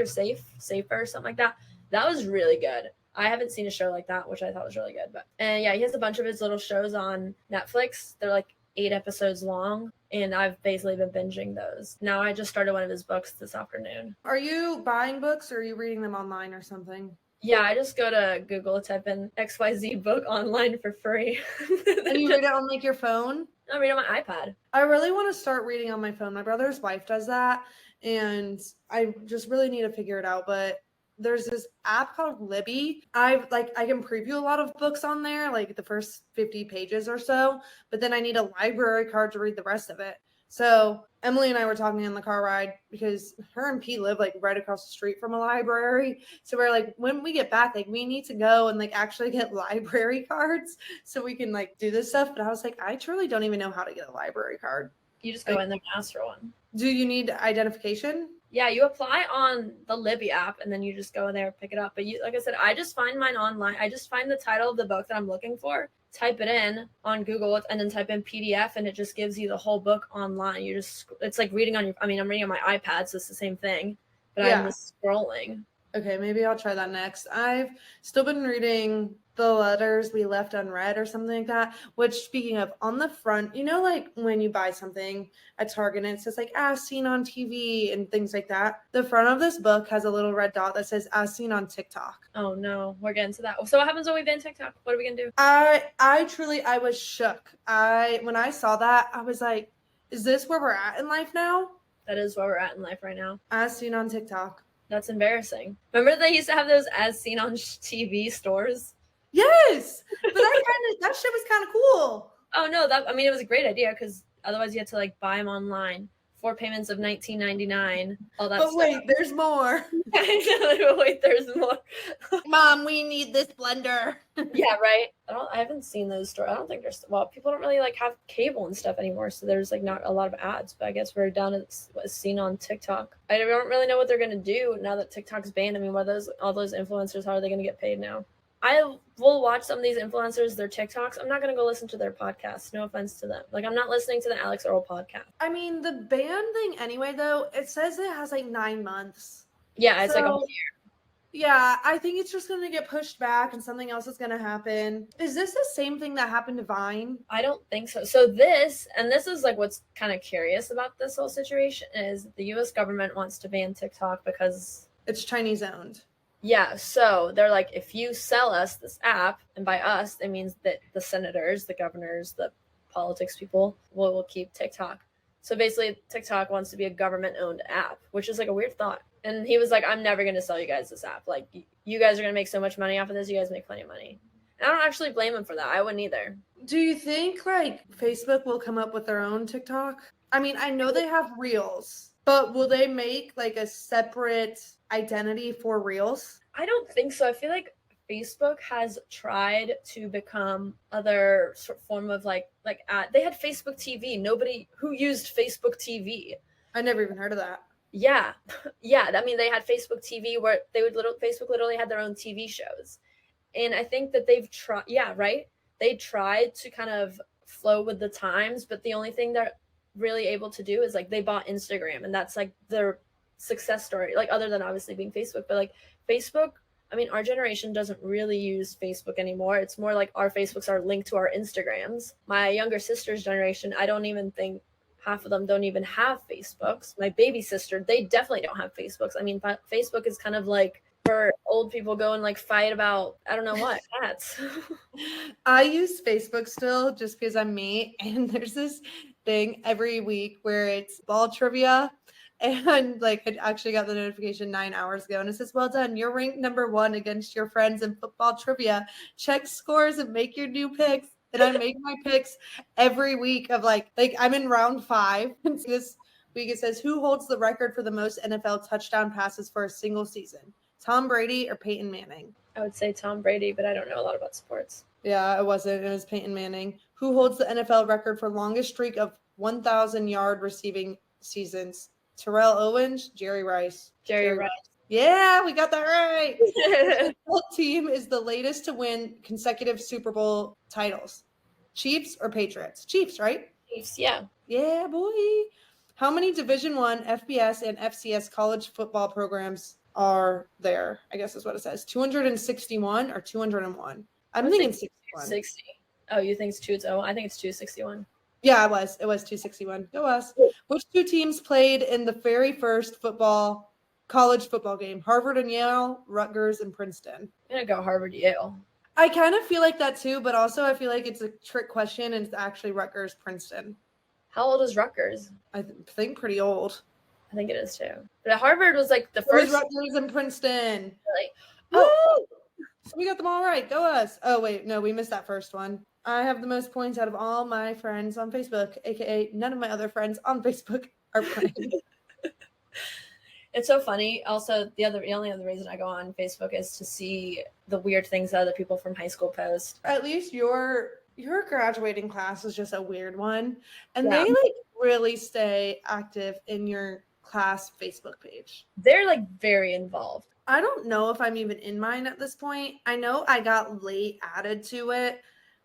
[SPEAKER 2] or something like that. That was really good. I haven't seen a show like that, which I thought was really good. And yeah, he has a bunch of his little shows on Netflix. They're like 8 episodes long, and I've basically been binging those. Now I just started one of his books this afternoon.
[SPEAKER 1] Are you buying books, or are you reading them online or something?
[SPEAKER 2] Yeah, I just go to Google, type in XYZ book online for free.
[SPEAKER 1] And you read it on like your phone?
[SPEAKER 2] I read on my iPad.
[SPEAKER 1] I really want to start reading on my phone. My brother's wife does that, and I just really need to figure it out. But there's this app called Libby. I can preview a lot of books on there, like the first 50 pages or so, but then I need a library card to read the rest of it. So Emily and I were talking in the car ride, because her and Pete live like right across the street from a library. So we're like, when we get back, like we need to go and like actually get library cards so we can like do this stuff. But I was like, I truly don't even know how to get a library card.
[SPEAKER 2] You just go in there and ask for one.
[SPEAKER 1] Do you need identification?
[SPEAKER 2] Yeah, you apply on the Libby app, and then you just go in there and pick it up. But you, like I said, I just find mine online. I just find the title of the book that I'm looking for, type it in on Google, and then type in PDF, and it just gives you the whole book online. It's like reading on I'm reading on my iPad, so it's the same thing, but I'm just scrolling.
[SPEAKER 1] Okay, maybe I'll try that next. I've still been reading The Letters We Left Unread or something like that, which, speaking of, on the front, you know, like when you buy something at Target and it says like as seen on TV and things like that, the front of this book has a little red dot that says as seen on TikTok.
[SPEAKER 2] Oh no, we're getting to that. So what happens when we ban TikTok? What are we gonna do?
[SPEAKER 1] I was shook. When I saw that, I was like, is this where we're at in life now?
[SPEAKER 2] That is where we're at in life right now.
[SPEAKER 1] As seen on TikTok.
[SPEAKER 2] That's embarrassing. Remember they used to have those as seen on TV stores?
[SPEAKER 1] Yes, but that shit was kind of cool.
[SPEAKER 2] Oh no, it was a great idea, because otherwise you had to like buy them online. 4 payments of $19.99. All that.
[SPEAKER 1] But wait, there's more.
[SPEAKER 2] Wait, there's more.
[SPEAKER 1] Mom, we need this blender.
[SPEAKER 2] Yeah, right. I haven't seen those stores. I don't think people don't really like have cable and stuff anymore, so there's like not a lot of ads. But I guess we're down to what's seen on TikTok. I don't really know what they're gonna do now that TikTok's banned. I mean, all those influencers, how are they gonna get paid now? I will watch some of these influencers, their TikToks. I'm not going to go listen to their podcasts. No offense to them. Like, I'm not listening to the Alex Earl podcast.
[SPEAKER 1] I mean, the ban thing anyway, though, it says it has like 9 months.
[SPEAKER 2] Yeah, it's like a whole year.
[SPEAKER 1] Yeah, I think it's just going to get pushed back and something else is going to happen. Is this the same thing that happened to Vine?
[SPEAKER 2] I don't think so. So this is like what's kind of curious about this whole situation is the U.S. government wants to ban TikTok because
[SPEAKER 1] it's Chinese owned.
[SPEAKER 2] Yeah, so they're like, if you sell us this app, and by us, it means that the senators, the governors, the politics people will keep TikTok. So basically, TikTok wants to be a government-owned app, which is like a weird thought. And he was like, I'm never going to sell you guys this app. Like, you guys are going to make so much money off of this. You guys make plenty of money. And I don't actually blame him for that. I wouldn't either.
[SPEAKER 1] Do you think like Facebook will come up with their own TikTok? I mean, I know they have Reels, but will they make like a separate identity for Reels?
[SPEAKER 2] I don't think so. I feel like Facebook has tried to become other sort of form of like they had Facebook TV. Nobody who used Facebook TV.
[SPEAKER 1] I never even heard of that.
[SPEAKER 2] Yeah. Yeah. I mean, they had Facebook TV where Facebook literally had their own TV shows. And I think that they've tried, yeah, right? They tried to kind of flow with the times, but the only thing they're really able to do is like they bought Instagram, and that's like their success story, like other than obviously being Facebook. But like Facebook, I mean, our generation doesn't really use Facebook anymore. It's more like our Facebooks are linked to our Instagrams. My younger sister's generation, I don't even think half of them don't even have Facebooks. My baby sister, they definitely don't have Facebooks. I mean, Facebook is kind of like for old people go and like fight about, I don't know what, cats.
[SPEAKER 1] I use Facebook still just because I'm me, and there's this thing every week where it's ball trivia, and like I actually got the notification 9 hours ago, and it says, well done, you're ranked #1 against your friends in football trivia. Check scores and make your new picks. And I make my picks every week of like I'm in round 5, and this week it says, who holds the record for the most NFL touchdown passes for a single season? Tom Brady or Peyton Manning?
[SPEAKER 2] I would say Tom Brady, but I don't know a lot about sports.
[SPEAKER 1] Yeah, it wasn't. It was Peyton Manning. Who holds the NFL record for longest streak of 1,000-yard receiving seasons? Terrell Owens, Jerry Rice.
[SPEAKER 2] Jerry Rice.
[SPEAKER 1] Yeah, we got that right. What team is the latest to win consecutive Super Bowl titles? Chiefs or Patriots? Chiefs, right?
[SPEAKER 2] Chiefs, yeah.
[SPEAKER 1] Yeah, boy. How many Division I, FBS, and FCS college football programs are there? I guess is what it says. 261 or 201? I'm thinking 61.
[SPEAKER 2] 60. Oh, you think it's 2? I think it's 261.
[SPEAKER 1] Yeah, it was. It was 261. Go us. Which two teams played in the very first college football game? Harvard and Yale, Rutgers and Princeton.
[SPEAKER 2] I'm going to go Harvard, Yale.
[SPEAKER 1] I kind of feel like that too, but also I feel like it's a trick question, and it's actually Rutgers, Princeton.
[SPEAKER 2] How old is Rutgers?
[SPEAKER 1] I think pretty old.
[SPEAKER 2] I think it is too. But Harvard was like the
[SPEAKER 1] First
[SPEAKER 2] first.
[SPEAKER 1] Rutgers and Princeton.
[SPEAKER 2] Like,
[SPEAKER 1] oh, so we got them all right. Go us. Oh wait, no, we missed that first one. I have the most points out of all my friends on Facebook, aka none of my other friends on Facebook are playing.
[SPEAKER 2] It's so funny. Also, the only other reason I go on Facebook is to see the weird things that other people from high school post.
[SPEAKER 1] At least your graduating class is just a weird one, and
[SPEAKER 2] Yeah.
[SPEAKER 1] they like really stay active in your class Facebook page.
[SPEAKER 2] They're like very involved.
[SPEAKER 1] I don't know if I'm even in mine at this point. I know I got late added to it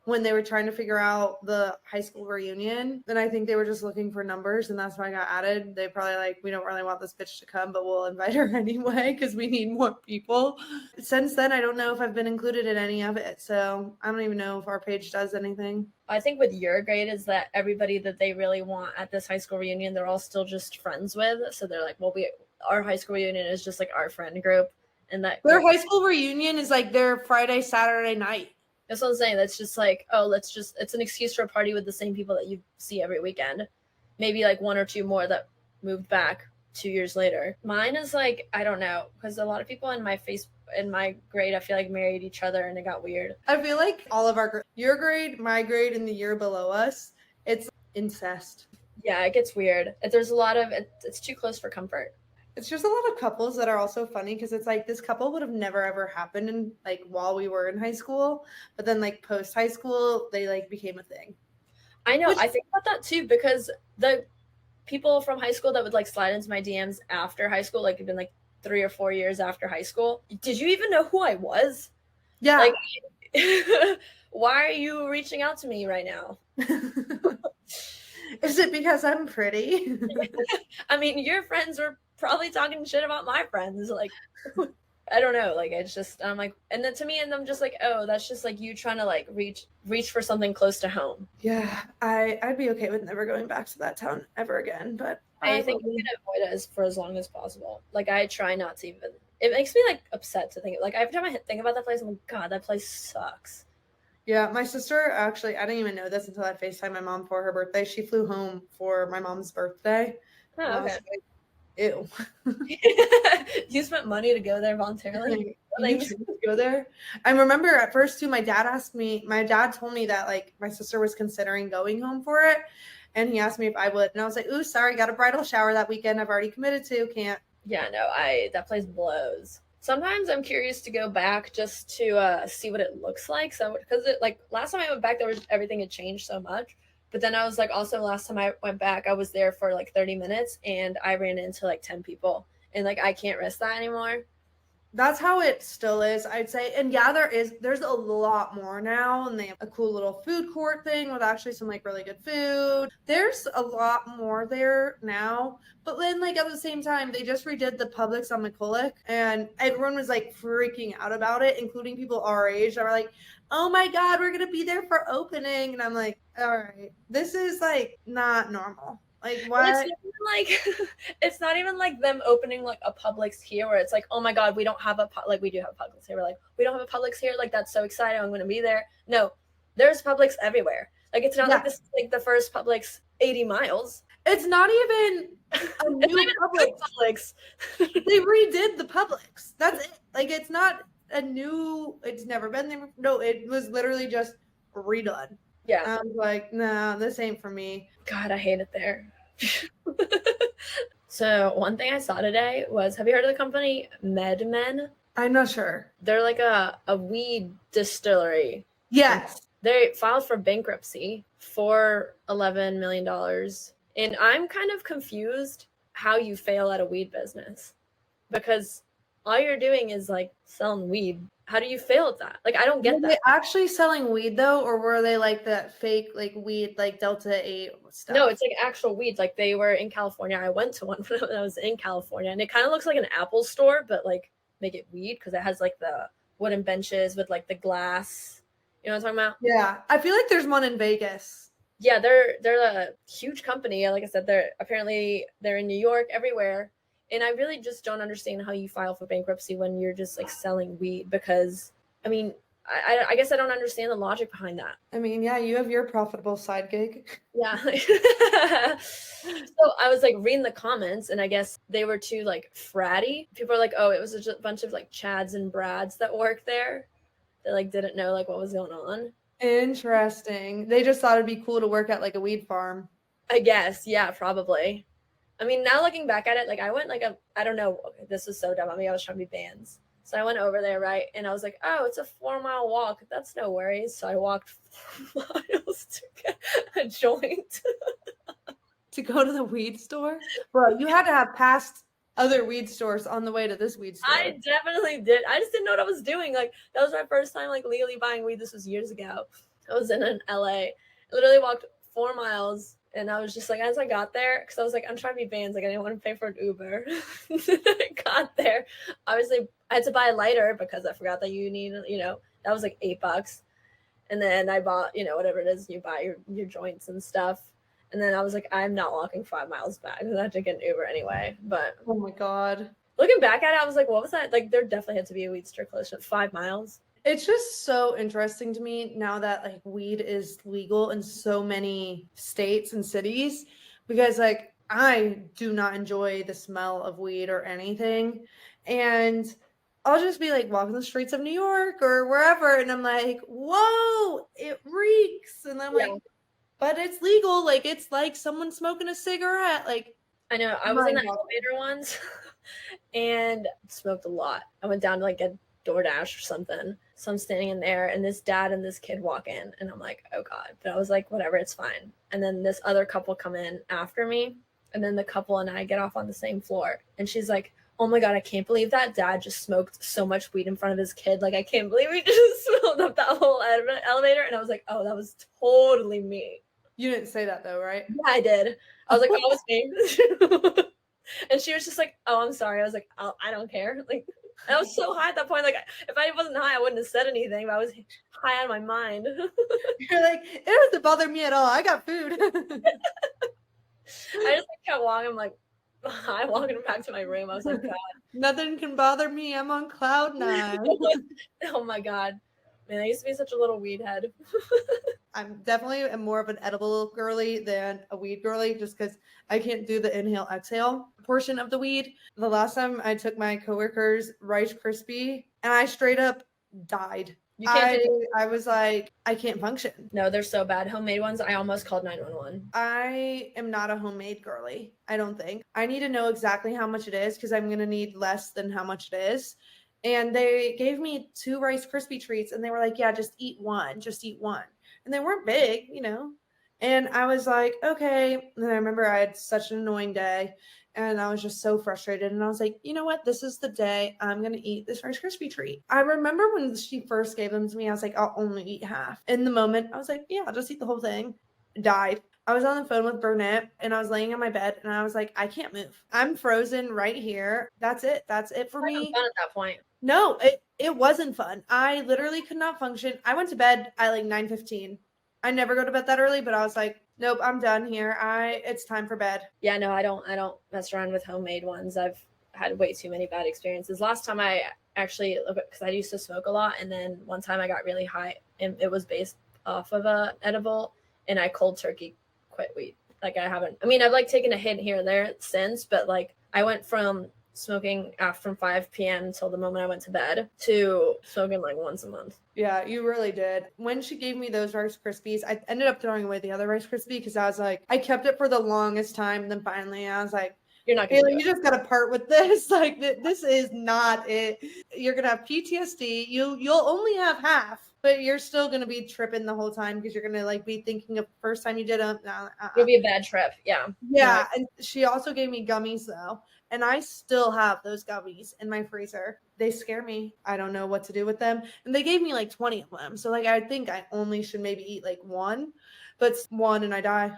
[SPEAKER 1] when they were trying to figure out the high school reunion. And I think they were just looking for numbers, and that's why I got added. They probably like, we don't really want this bitch to come, but we'll invite her anyway because we need more people. Since then, I don't know if I've been included in any of it. So I don't even know if our page does anything.
[SPEAKER 2] I think with your grade is that everybody that they really want at this high school reunion, they're all still just friends with. So they're like, well, our high school reunion is just like our friend group. And that
[SPEAKER 1] their high school reunion is like their Friday, Saturday night.
[SPEAKER 2] That's what I'm saying. That's just like, it's an excuse for a party with the same people that you see every weekend. Maybe like one or two more that moved back 2 years later. Mine is like, I don't know, because a lot of people in my grade, I feel like married each other, and it got weird.
[SPEAKER 1] I feel like all of your grade, my grade, and the year below us, it's incest.
[SPEAKER 2] Yeah, it gets weird. There's a lot of, it's too close for comfort.
[SPEAKER 1] It's just a lot of couples that are also funny because it's like this couple would have never ever happened in like while we were in high school, but then like post high school they like became a thing.
[SPEAKER 2] I know. I think about that too, because the people from high school that would like slide into my DMs after high school, like it'd been like 3 or 4 years after high school. Did you even know who I was?
[SPEAKER 1] Yeah.
[SPEAKER 2] Like, why are you reaching out to me right now?
[SPEAKER 1] Is it because I'm pretty?
[SPEAKER 2] I mean, your friends were probably talking shit about my friends. Like, I don't know. Like, it's just, I'm like, and then to me, and I'm just like, oh, that's just like you trying to like reach for something close to home.
[SPEAKER 1] Yeah, I'd be okay with never going back to that town ever again. But
[SPEAKER 2] I think I'm gonna avoid it for as long as possible. Like, I try not to even. It makes me like upset to think. Like every time I think about that place, I'm like, God, that place sucks.
[SPEAKER 1] Yeah, my sister actually, I didn't even know this until I FaceTimed my mom for her birthday. She flew home for my mom's birthday. And
[SPEAKER 2] Oh,
[SPEAKER 1] I was
[SPEAKER 2] okay.
[SPEAKER 1] like, ew.
[SPEAKER 2] You spent money to go there voluntarily?
[SPEAKER 1] Like, you
[SPEAKER 2] Thanks.
[SPEAKER 1] chose to go there? I remember at first too, my dad told me that like my sister was considering going home for it. And he asked me if I would. And I was like, ooh, sorry, got a bridal shower that weekend. I've already committed to, can't.
[SPEAKER 2] Yeah, no, that place blows. Sometimes I'm curious to go back just to see what it looks like. So because it like last time I went back, everything had changed so much. But then I was like, also last time I went back, I was there for like 30 minutes and I ran into like 10 people, and like I can't risk that anymore.
[SPEAKER 1] That's how it still is, I'd say. And yeah, there's a lot more now, and they have a cool little food court thing with actually some like really good food. There's a lot more there now. But then like at the same time, they just redid the Publix on McCulloch, and everyone was like freaking out about it, including people our age that were like, oh my God, we're gonna be there for opening. And I'm like, all right, this is like not normal. Like
[SPEAKER 2] And it's
[SPEAKER 1] what?
[SPEAKER 2] not even like it's not even like them opening like a Publix here where it's like, oh my God, we don't have like we do have Publix here. We're like, we don't have a Publix here. Like that's so exciting. I'm gonna be there. No, there's Publix everywhere. Like it's not
[SPEAKER 1] Yeah.
[SPEAKER 2] like this is like the first Publix 80 miles.
[SPEAKER 1] It's not even a
[SPEAKER 2] It's not
[SPEAKER 1] new
[SPEAKER 2] even a
[SPEAKER 1] Publix.
[SPEAKER 2] Publix.
[SPEAKER 1] They redid the Publix. That's it. Like it's not a new. It's never been there. No, it was literally just redone.
[SPEAKER 2] Yeah.
[SPEAKER 1] I was like, nah, this ain't for me.
[SPEAKER 2] God, I hate it there. So one thing I saw today was, have you heard of the company MedMen?
[SPEAKER 1] I'm not sure.
[SPEAKER 2] They're like a weed distillery.
[SPEAKER 1] Yes.
[SPEAKER 2] They filed for bankruptcy for $11 million. And I'm kind of confused how you fail at a weed business, because all you're doing is like selling weed. How do you fail at that? Like, I don't get
[SPEAKER 1] Were
[SPEAKER 2] that.
[SPEAKER 1] they actually selling weed though, or were they like that fake like weed like Delta 8 stuff?
[SPEAKER 2] No, it's like actual weeds. Like they were in California. I went to one when I was in California, and it kind of looks like an Apple store, but like make it weed because it has like the wooden benches with like the glass. You know what I'm talking about?
[SPEAKER 1] Yeah, I feel like there's one in Vegas.
[SPEAKER 2] Yeah, they're a huge company. Like I said, they're in New York, everywhere. And I really just don't understand how you file for bankruptcy when you're just like selling weed, because I mean, I guess I don't understand the logic behind that.
[SPEAKER 1] I mean, yeah, you have your profitable side gig.
[SPEAKER 2] Yeah. So I was like reading the comments, and I guess they were too like fratty. People are like, oh, it was just a bunch of like Chads and Brads that worked there. They like didn't know like what was going on.
[SPEAKER 1] Interesting. They just thought it'd be cool to work at like a weed farm.
[SPEAKER 2] I guess, yeah, probably. I mean, now looking back at it, like I went like I don't know, okay, this was so dumb. I mean, I was trying to be bands. So I went over there, right? And I was like, oh, it's a 4-mile walk. That's no worries. So I walked 4 miles to get a joint.
[SPEAKER 1] To go to the weed store? Bro, you had to have passed other weed stores on the way to this weed store.
[SPEAKER 2] I definitely did. I just didn't know what I was doing. Like that was my first time like legally buying weed. This was years ago. I was in LA. I literally walked 4 miles, and I was just like, as I got there, because I was like, I'm trying to be bands, like I didn't want to pay for an Uber. I got there. Obviously, I had to buy a lighter because I forgot that you need, that was like $8. And then I bought, whatever it is, you buy your joints and stuff. And then I was like, I'm not walking 5 miles back because I had to get an Uber anyway. But
[SPEAKER 1] Oh my God.
[SPEAKER 2] looking back at it, I was like, what was that? Like, there definitely had to be a weed store close to 5 miles.
[SPEAKER 1] It's just so interesting to me now that like weed is legal in so many states and cities, because like I do not enjoy the smell of weed or anything. And I'll just be like walking the streets of New York or wherever, and I'm like, whoa, it reeks. And I'm
[SPEAKER 2] Yeah.
[SPEAKER 1] like, but it's legal. Like it's like someone smoking a cigarette. Like
[SPEAKER 2] I know. I was in the
[SPEAKER 1] mind-boggling.
[SPEAKER 2] elevator once and smoked a lot. I went down to like get DoorDash or something. So I'm standing in there, and this dad and this kid walk in, and I'm like, oh God. But I was like, whatever, it's fine. And then this other couple come in after me, and then the couple and I get off on the same floor. And she's like, oh my God, I can't believe that dad just smoked so much weed in front of his kid. Like, I can't believe he just smelled up that whole elevator. And I was like, oh, that was totally me.
[SPEAKER 1] You didn't say that though, right?
[SPEAKER 2] Yeah, I did. I was like, oh, it's me. And she was just like, oh, I'm sorry. I was like, oh, I don't care. Like, I was so high at that point. Like, if I wasn't high, I wouldn't have said anything, but I was high out of my mind.
[SPEAKER 1] You're like, it doesn't bother me at all. I got food.
[SPEAKER 2] I just like, kept walking. I'm like, I'm walking back to my room. I was like, God.
[SPEAKER 1] Nothing can bother me. I'm on cloud 9.
[SPEAKER 2] Oh my God. Man, I used to be such a little weed head.
[SPEAKER 1] I'm definitely more of an edible girly than a weed girly just because I can't do the inhale exhale portion of the weed. The last time I took my coworker's Rice Krispie and I straight up died.
[SPEAKER 2] You can't
[SPEAKER 1] I was like, I can't function.
[SPEAKER 2] No, they're so bad. Homemade ones, I almost called 911.
[SPEAKER 1] I am not a homemade girly, I don't think. I need to know exactly how much it is because I'm going to need less than how much it is. And they gave me 2 Rice Krispie treats and they were like, yeah, just eat one. And they weren't big, you know. And I was like, okay. And I remember I had such an annoying day and I was just so frustrated. And I was like, you know what? This is the day I'm going to eat this Rice Krispie treat. I remember when she first gave them to me, I was like, I'll only eat half. In the moment, I was like, yeah, I'll just eat the whole thing. Died. I was on the phone with Burnett and I was laying on my bed and I was like, I can't move. I'm frozen right here. That's it. That's it for me.
[SPEAKER 2] Fun at that point.
[SPEAKER 1] No, it wasn't fun. I literally could not function. I went to bed at like 9:15. I never go to bed that early, but I was like, nope, I'm done here. It's time for bed.
[SPEAKER 2] Yeah, no, I don't mess around with homemade ones. I've had way too many bad experiences. Last time I actually, because I used to smoke a lot, and then one time I got really high and it was based off of a edible, and I cold turkey quit weed. Like I've like taken a hit here and there since, but like I went from smoking from 5 p.m. until the moment I went to bed to smoking like once a month.
[SPEAKER 1] Yeah, you really did. When she gave me those Rice Krispies, I ended up throwing away the other Rice Krispie because I was like, I kept it for the longest time. Then finally I was like,
[SPEAKER 2] you're not gonna
[SPEAKER 1] you just got to part with this. Like, this is not it. You're going to have PTSD. You'll only have half, but you're still going to be tripping the whole time because you're going to like be thinking of the first time you did them.
[SPEAKER 2] It'll be a bad trip. Yeah.
[SPEAKER 1] Yeah. And she also gave me gummies though. And I still have those gummies in my freezer. They scare me. I don't know what to do with them. And they gave me like 20 of them. So like I think I only should maybe eat like one, but one and I die.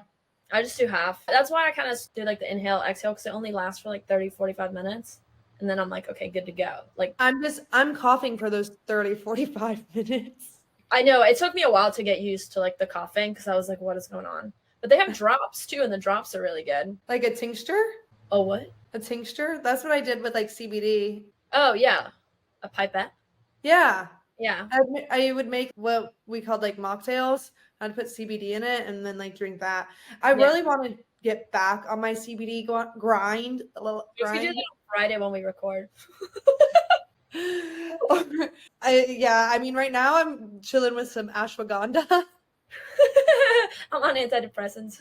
[SPEAKER 2] I just do half. That's why I kind of do like the inhale, exhale, because it only lasts for like 30, 45 minutes. And then I'm like, okay, good to go. Like
[SPEAKER 1] I'm coughing for those 30, 45 minutes.
[SPEAKER 2] I know. It took me a while to get used to like the coughing because I was like, what is going on? But they have drops too, and the drops are really good.
[SPEAKER 1] Like a tincture?
[SPEAKER 2] Oh, what?
[SPEAKER 1] A tincture? That's what I did with like CBD.
[SPEAKER 2] Oh, yeah. A pipette?
[SPEAKER 1] Yeah.
[SPEAKER 2] Yeah.
[SPEAKER 1] I would make what we called like mocktails. I'd put CBD in it and then like drink that. I really want to get back on my CBD grind. A little grind.
[SPEAKER 2] We do that on Friday when we record.
[SPEAKER 1] I mean, right now I'm chilling with some ashwagandha.
[SPEAKER 2] I'm on antidepressants.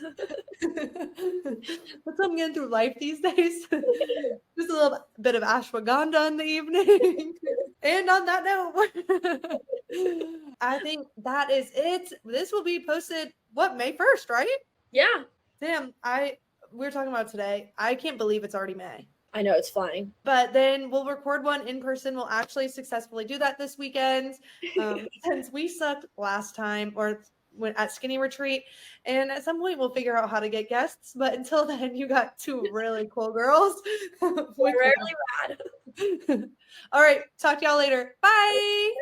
[SPEAKER 1] That's what I'm getting through life these days. Just a little bit of ashwagandha in the evening. And on that note, I think that is it. This will be posted, May 1st, right?
[SPEAKER 2] Yeah.
[SPEAKER 1] Damn, we were talking about today. I can't believe it's already May.
[SPEAKER 2] I know, it's flying.
[SPEAKER 1] But then we'll record one in person. We'll actually successfully do that this weekend. Since we sucked last time or at Skinny Retreat. And at some point we'll figure out how to get guests. But until then, you got 2 really cool girls.
[SPEAKER 2] We're rarely bad.
[SPEAKER 1] All right. Talk to y'all later. Bye.